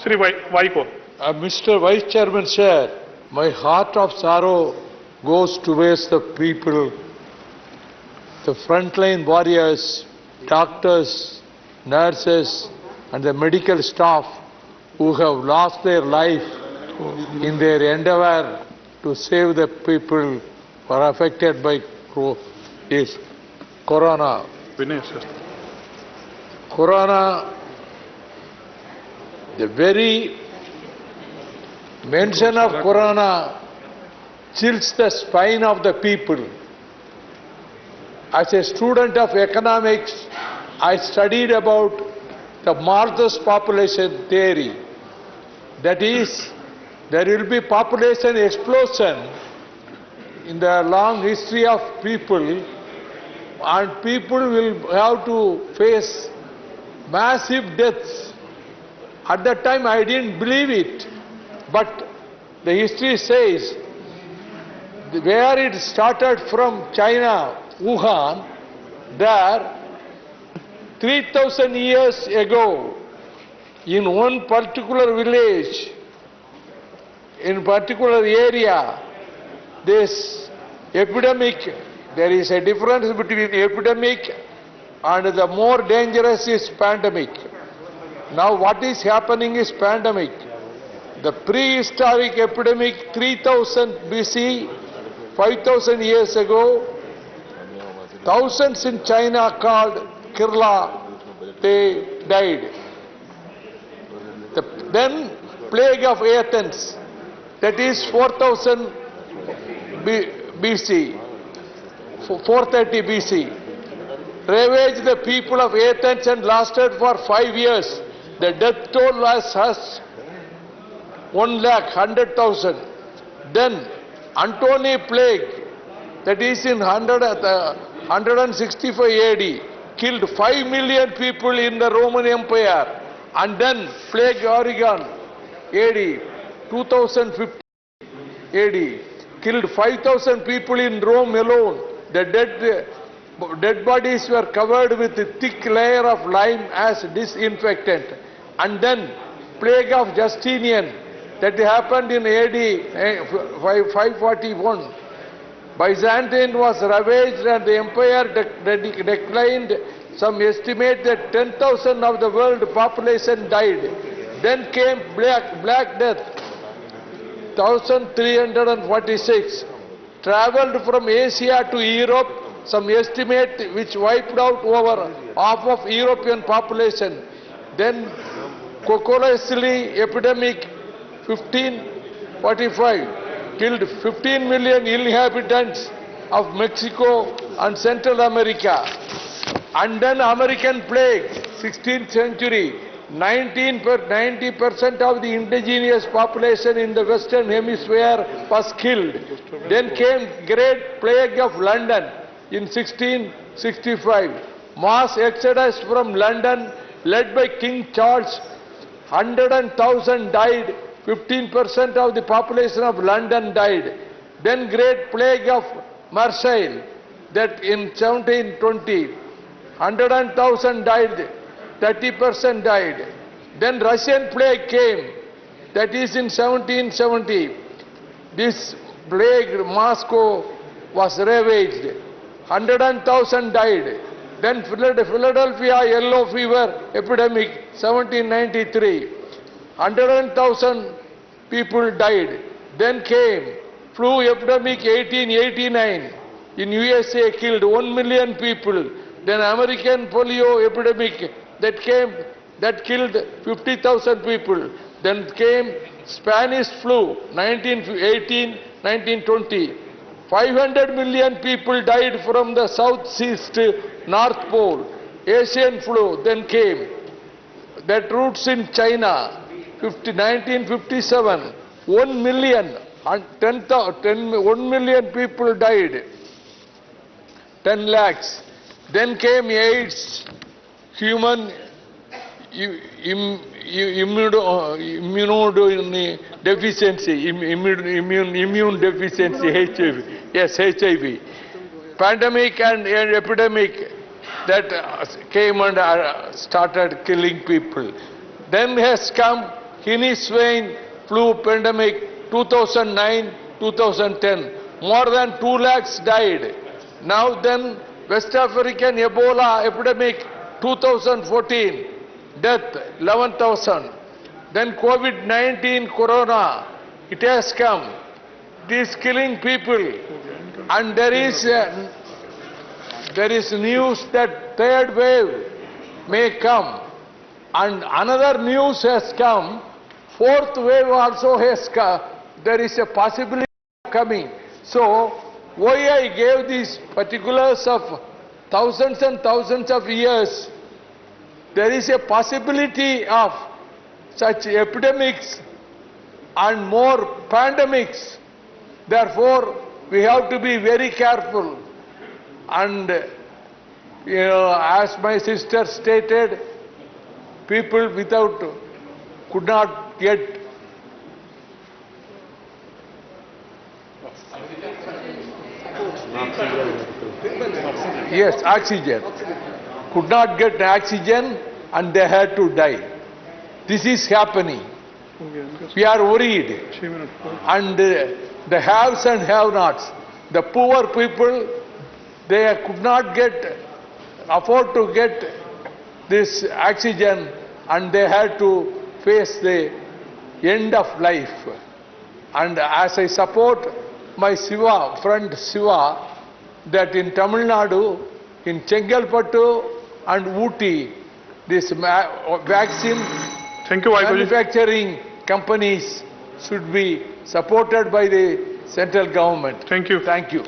Sri Vaiko. Mr. Vice Chairman, sir, my heart of sorrow goes towards the people, the frontline warriors, doctors, nurses, and the medical staff who have lost their life in their endeavor to save the people who are affected by this corona. Vinay, sir. Corona, the very mention of corona chills the spine of the people. As a student of economics, I studied about the Malthus population theory. That is, there will be population explosion in the long history of people, and people will have to face massive deaths. At that time I didn't believe it, but the history says where it started from China, Wuhan, there 3,000 years ago, in one particular village, in particular area, this epidemic, there is a difference between epidemic and the more dangerous is pandemic. Now what is happening is pandemic. The prehistoric epidemic 3000 BC, 5,000 years ago, thousands in China called Kerala, they died. Then plague of Athens, that is 4000 BC, 430 BC, ravaged the people of Athens and lasted for 5 years. The death toll was 1,100,000. Then Antony plague, that is in 165 AD, killed 5 million people in the Roman Empire. And then plague Oregon, AD, 2050 AD, killed 5,000 people in Rome alone. The dead bodies were covered with a thick layer of lime as disinfectant. And then plague of Justinian, that happened in AD 541. Byzantine was ravaged and the empire declined. Some estimate that 10,000 of the world population died. Then came Black Death, 1346, traveled from Asia to Europe, some estimate which wiped out over half of European population. Then Coca-Cola epidemic, 1545, killed 15 million inhabitants of Mexico and Central America. And then American plague, 16th century, 90% of the indigenous population in the Western Hemisphere was killed. Then came Great Plague of London in 1665. Mass exodus from London led by King Charles, 100,000 died, 15% of the population of London died. Then Great Plague of Marseille, that in 1720, 100,000 died, 30% died. Then Russian plague came, that is in 1770. This plague, Moscow was ravaged, 100,000 died. Then Philadelphia yellow fever epidemic, 1793, 100,000 people died. Then came flu epidemic, 1889, in USA killed 1 million people. Then American polio epidemic that killed 50,000 people. Then came Spanish flu, 1918, 1920. 500 million people died from the South East North Pole. Asian flu then came. That roots in China, 1957. 1 million, 1 million people died. 10 lakhs. Then came AIDS, human immunodeficiency, immune deficiency, HIV. Yes, HIV. Pandemic and epidemic that came and started killing people. Then has come Guinea swine flu pandemic 2009-2010. More than 2 lakhs died. Now then, West African Ebola epidemic 2014, death 11,000. Then COVID-19 corona, it has come. It is killing people. And there is news that third wave may come. And another news has come, fourth wave also has come. There is a possibility of coming. So, why I gave these particulars of thousands and thousands of years, there is a possibility of such epidemics and more pandemics. Therefore, we have to be very careful. And, as my sister stated, people could not get oxygen. Could not get oxygen and they had to die. This is happening. We are worried. And the haves and have-nots, the poor people, they could not afford to get this oxygen and they had to face the end of life. And as I support my friend Siva, that in Tamil Nadu, in Chengalpattu and Ooty, this vaccine manufacturing companies should be supported by the central government. Thank you. Thank you.